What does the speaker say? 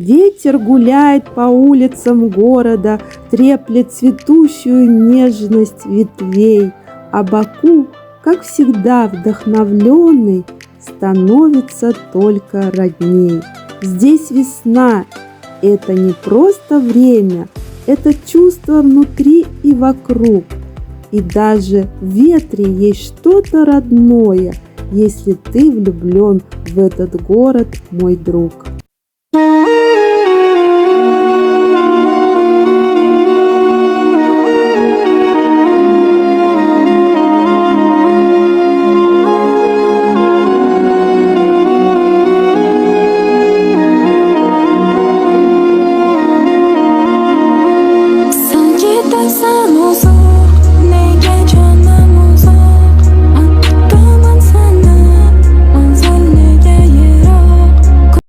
Ветер гуляет по улицам города, треплет цветущую нежность ветвей, а Баку, как всегда вдохновленный, становится только родней. Здесь весна – это не просто время, это чувство внутри и вокруг. И даже в ветре есть что-то родное, если ты влюблен в этот город, мой друг.